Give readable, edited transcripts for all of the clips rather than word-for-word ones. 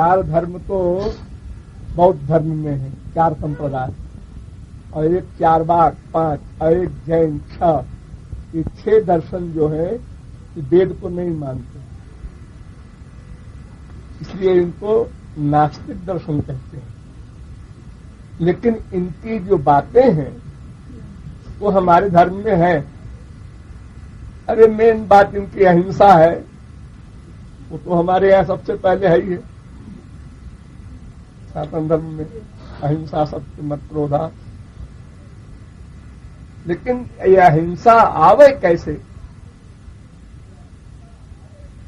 4 धर्म तो बौद्ध धर्म में है, 4 संप्रदाय, और एक चारवाक 5 और एक जैन 6। ये 6 दर्शन जो है वेद को नहीं मानते, इसलिए इनको नास्तिक दर्शन कहते हैं। लेकिन इनकी जो बातें हैं वो हमारे धर्म में है। अरे मेन बात इनकी अहिंसा है, वो तो हमारे यहाँ सबसे पहले है ही है। सनातन धर्म में अहिंसा सत्य मत क्रोधा। लेकिन यह अहिंसा आवे कैसे,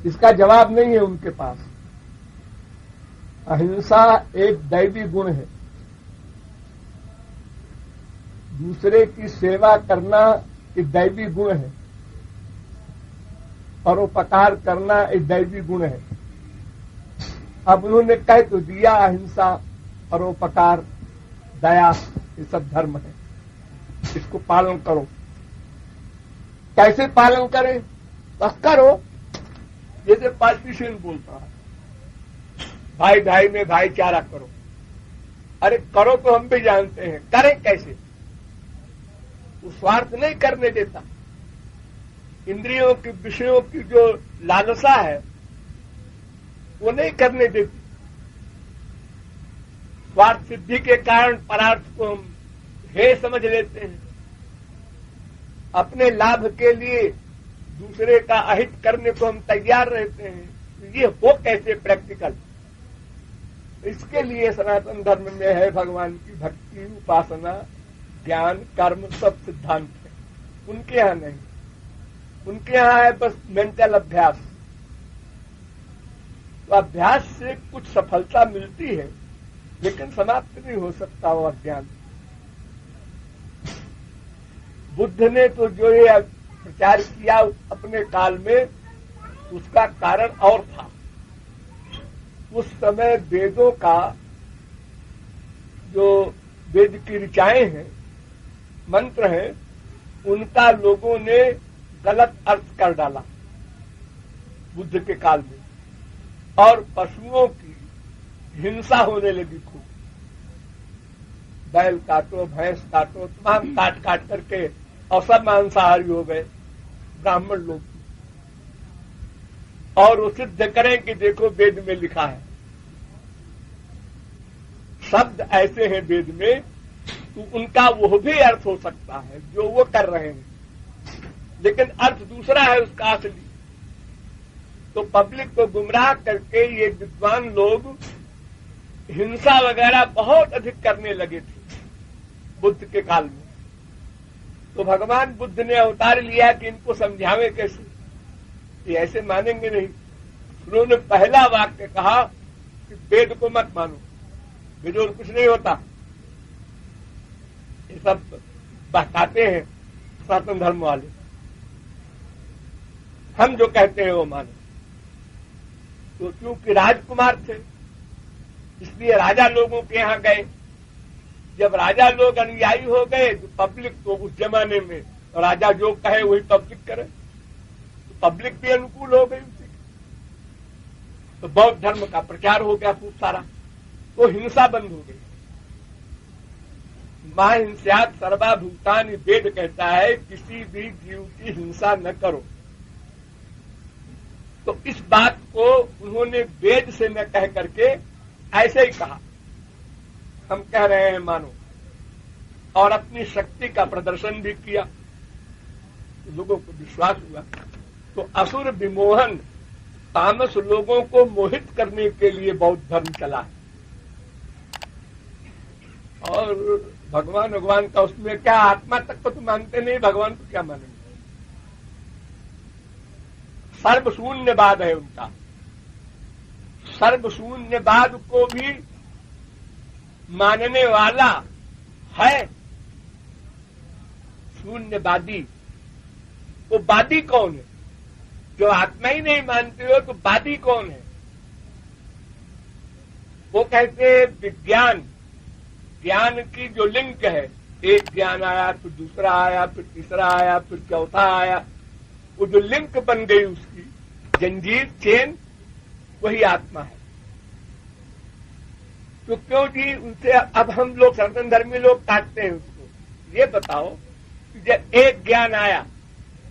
इसका जवाब नहीं है उनके पास। अहिंसा एक दैवी गुण है, दूसरे की सेवा करना एक दैवी गुण है, परोपकार करना एक दैवी गुण है। अब उन्होंने कह तो दिया अहिंसा, परोपकार, दया, ये सब धर्म है, इसको पालन करो। कैसे पालन करें? बस करो, जैसे पार्टीशन बोलता है, भाई भाई में भाईचारा करो। अरे करो तो हम भी जानते हैं, करें कैसे? वो स्वार्थ नहीं करने देता। इंद्रियों की, विषयों की जो लालसा है वो नहीं करने देती। स्वार्थ सिद्धि के कारण परार्थ को हम हे समझ लेते हैं। अपने लाभ के लिए दूसरे का अहित करने को हम तैयार रहते हैं। ये हो कैसे प्रैक्टिकल? इसके लिए सनातन धर्म में है भगवान की भक्ति, उपासना, ज्ञान, कर्म सब सिद्धांत है। उनके यहां नहीं, उनके यहां है बस मेंटल अभ्यास। तो अभ्यास से कुछ सफलता मिलती है, लेकिन समाप्त नहीं हो सकता वो अज्ञान। बुद्ध ने तो जो ये प्रचार किया अपने काल में, उसका कारण और था। उस समय वेदों का, जो वेद की ऋचाएं हैं, मंत्र हैं, उनका लोगों ने गलत अर्थ कर डाला बुद्ध के काल में, और पशुओं की हिंसा होने लगी खूब। बैल काटो, भैंस काटो, तमाम काट काट करके, और सब मांसाहारी हो गए ब्राह्मण लोग। और वो सिद्ध करें कि देखो वेद में लिखा है। शब्द ऐसे हैं वेद में, तो उनका वो भी अर्थ हो सकता है जो वो कर रहे हैं, लेकिन अर्थ दूसरा है उसका असली। तो पब्लिक को गुमराह करके ये विद्वान लोग हिंसा वगैरह बहुत अधिक करने लगे थे बुद्ध के काल में। तो भगवान बुद्ध ने अवतार लिया कि इनको समझावे कैसे, ये ऐसे मानेंगे नहीं। उन्होंने पहला वाक्य कहा कि वेद को मत मानो, वेद और कुछ नहीं होता। ये सब बहकाते हैं सनातन धर्म वाले। हम जो कहते हैं वो मानो। तो क्योंकि राजकुमार थे, इसलिए राजा लोगों के यहां गए। जब राजा लोग अनुयायी हो गए तो पब्लिक, तो उस जमाने में राजा जो कहे वही पब्लिक करे, तो पब्लिक भी अनुकूल हो गई उसी। तो बौद्ध धर्म का प्रचार हो गया खूब सारा, तो हिंसा बंद हो गई। मां हिंस्यात् सर्वभूतानि, वेद कहता है किसी भी जीव की हिंसा न करो। तो इस बात को उन्होंने वेद से न कह करके ऐसे ही कहा, हम कह रहे हैं मानो, और अपनी शक्ति का प्रदर्शन भी किया, लोगों को विश्वास हुआ। तो असुर विमोहन, तामस लोगों को मोहित करने के लिए बौद्ध धर्म चला है। और भगवान का उसमें क्या, आत्मा तक को तो मानते नहीं, भगवान को क्या मानेंगे? सर्वशून्यवाद है उनका। सर्वशून्यवाद को भी मानने वाला है शून्यवादी। वो वादी कौन है? जो आत्मा ही नहीं मानते हो तो वादी कौन है? वो कहते हैं विज्ञान, ज्ञान की जो लिंक है, एक ज्ञान आया, फिर दूसरा आया, फिर तीसरा आया, फिर चौथा आया, वो जो लिंक बन गई उसकी जंजीर, चेन, वही आत्मा है। तो क्यों जी उनसे अब हम लोग सनातन धर्मी लोग काटते हैं उसको? ये बताओ कि जब एक ज्ञान आया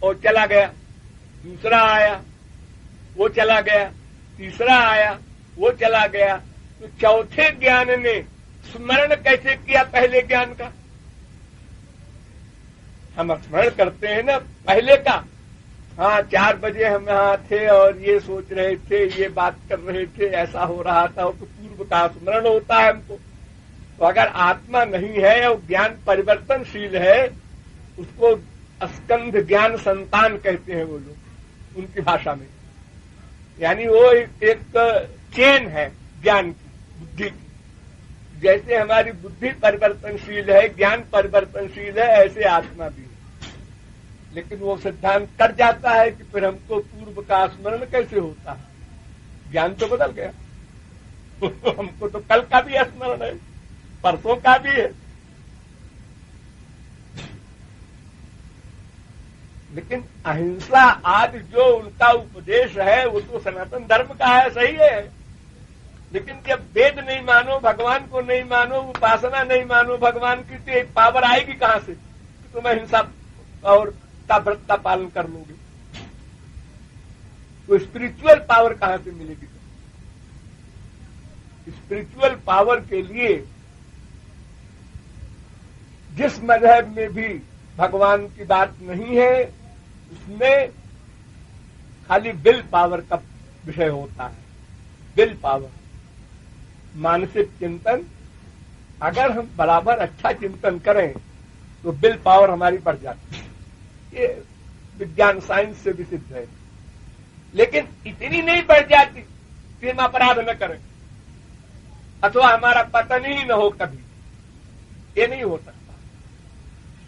और चला गया, दूसरा आया वो चला गया, तीसरा आया वो चला गया, तो चौथे ज्ञान ने स्मरण कैसे किया पहले ज्ञान का? हम स्मरण करते हैं ना पहले का। हाँ, 4 बजे हम यहाँ थे और ये सोच रहे थे, ये बात कर रहे थे, ऐसा हो रहा था, तो पूर्व का स्मरण होता है हमको। तो अगर आत्मा नहीं है और ज्ञान परिवर्तनशील है, उसको स्कंध ज्ञान संतान कहते हैं वो लोग उनकी भाषा में। यानी वो एक चेन है ज्ञान की, बुद्धि की। जैसे हमारी बुद्धि परिवर्तनशील है, ज्ञान परिवर्तनशील है, ऐसे आत्मा भी है। लेकिन वो सिद्धांत कर जाता है कि फिर हमको पूर्व का स्मरण कैसे होता है? ज्ञान तो बदल गया। हमको तो कल का भी स्मरण है, परसों का भी है। लेकिन अहिंसा आदि जो उनका उपदेश है वो तो सनातन धर्म का है, सही है। लेकिन जब वेद नहीं मानो, भगवान को नहीं मानो, उपासना नहीं मानो भगवान की, तो एक पावर आएगी कहां से कि तुम अहिंसा और व्रत का पालन कर लोगे? तो स्पिरिचुअल पावर कहां से मिलेगी? स्पिरिचुअल पावर के लिए जिस मजहब में भी भगवान की बात नहीं है, उसमें खाली विल पावर का विषय होता है। विल पावर, मानसिक चिंतन। अगर हम बराबर अच्छा चिंतन करें तो विल पावर हमारी बढ़ जाती है। ये विज्ञान साइंस से भी सिद्ध है। लेकिन इतनी नहीं बढ़ जाती कि हम अपराध न करें अथवा हमारा पतन ही न हो कभी। ये नहीं हो सकता।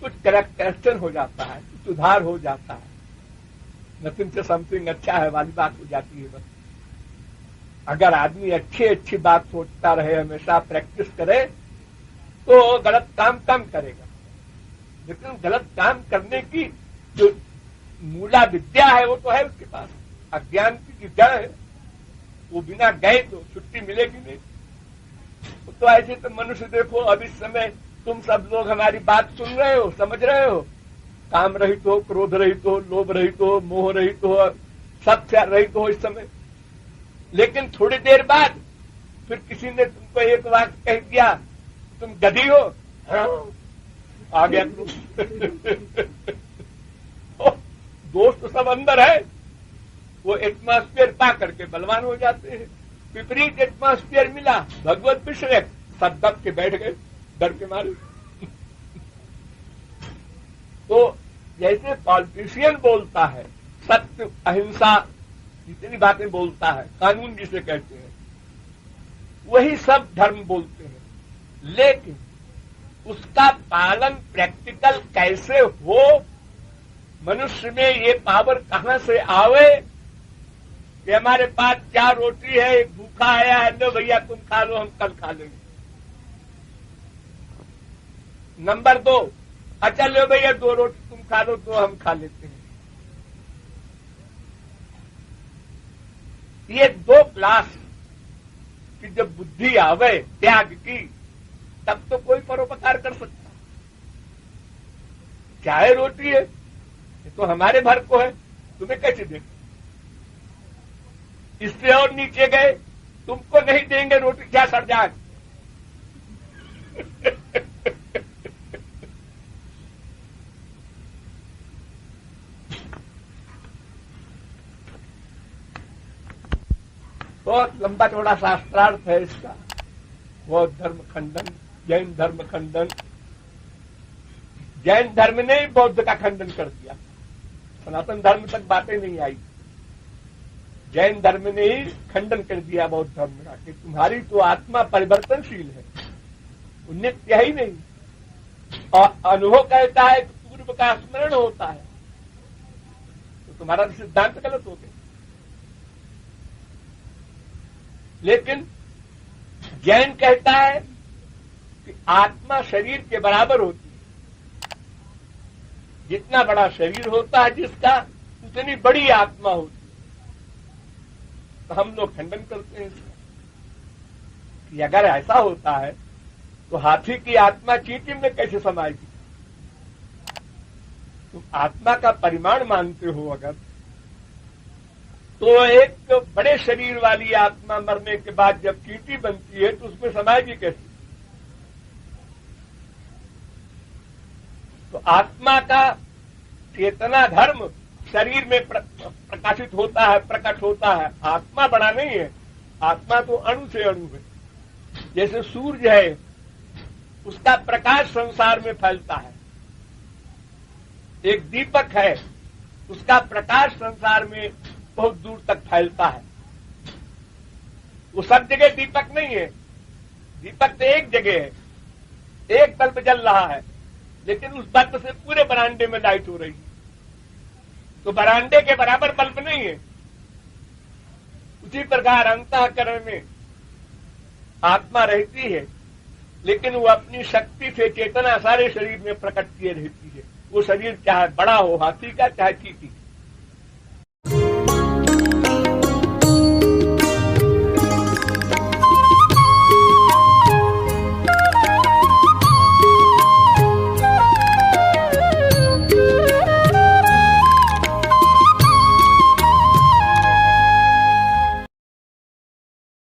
कुछ करेक्शन हो जाता है, कुछ सुधार हो जाता है, नथिंग से समथिंग अच्छा है वाली बात हो जाती है। बस अगर आदमी अच्छी बात सोचता रहे, हमेशा प्रैक्टिस करे, तो गलत काम कम करेगा। लेकिन गलत काम करने की जो मूला विद्या है वो तो है उसके पास। अज्ञान की जड़ है, वो बिना गए तो छुट्टी मिलेगी नहीं। तो ऐसे तो मनुष्य देखो, अब इस समय तुम सब लोग हमारी बात सुन रहे हो, समझ रहे हो, काम रहित हो, क्रोध रहित हो, लोभ रहित हो, मोह रहित हो, सब रहित हो इस समय। लेकिन थोड़ी देर बाद फिर किसी ने तुमको एक वाक्य कह दिया, तुम गधी हो, हाँ, आ गया दोस्त तो सब अंदर है। वो एटमॉस्फेयर पा करके बलवान हो जाते हैं। विपरीत एटमॉस्फेयर मिला, भगवत विषय, सब दब के बैठ गए डर के मारे। तो जैसे पॉलिटिशियन बोलता है, सत्य अहिंसा जितनी बातें बोलता है, कानून जिसे कहते हैं, वही सब धर्म बोलते हैं। लेकिन उसका पालन प्रैक्टिकल कैसे हो, मनुष्य में ये पावर कहां से आवे कि हमारे पास 4 रोटी है, एक भूखा आया है, लो भैया तुम खा लो, हम कल खा लेंगे। नंबर 2, अच्छा लो भैया 2 रोटी तुम खा लो, 2 हम खा लेते हैं। ये 2 क्लास की जब बुद्धि आवे त्याग की, तब तो कोई परोपकार कर सकता। चाहे रोटी है, ये तो हमारे भर को है, तुम्हें कैसे देंगे? इससे और नीचे गए, तुमको नहीं देंगे रोटी, क्या सड़ जाए। बहुत लंबा चौड़ा शास्त्रार्थ है इसका। बौद्ध धर्म खंडन, जैन धर्म खंडन। जैन धर्म ने ही बौद्ध का खंडन कर दिया, सनातन धर्म तक बातें नहीं आई। जैन धर्म ने ही खंडन कर दिया बौद्ध धर्म का कि तुम्हारी तो आत्मा परिवर्तनशील है, वो नित्य ही नहीं। और अनुभव कहता है कि पूर्व का स्मरण होता है, तो तुम्हारा सिद्धांत गलत हो गया। लेकिन जैन कहता है कि आत्मा शरीर के बराबर होती है। जितना बड़ा शरीर होता है जिसका, उतनी बड़ी आत्मा होती है। तो हम लोग खंडन करते हैं इसका। कि अगर ऐसा होता है तो हाथी की आत्मा चींटी में कैसे समाएगी? तुम आत्मा का परिमाण मानते हो अगर, तो एक बड़े शरीर वाली आत्मा मरने के बाद जब चींटी बनती है तो उसमें समाएगी कैसे? तो आत्मा का चेतना धर्म शरीर में प्रकाशित होता है, प्रकट होता है। आत्मा बड़ा नहीं है, आत्मा तो अणु से अणु है। जैसे सूर्य है, उसका प्रकाश संसार में फैलता है। एक दीपक है, उसका प्रकाश संसार में बहुत दूर तक फैलता है। वो सब जगह दीपक नहीं है, दीपक तो एक जगह है, एक बल्ब जल रहा है, लेकिन उस बल्ब से पूरे बरामदे में लाइट हो रही है। तो बरामदे के बराबर बल्ब नहीं है। उसी प्रकार अंतःकरण में आत्मा रहती है, लेकिन वो अपनी शक्ति से चेतना सारे शरीर में प्रकट किए रहती है। वो शरीर चाहे बड़ा हो हाथी का, चाहे चींटी,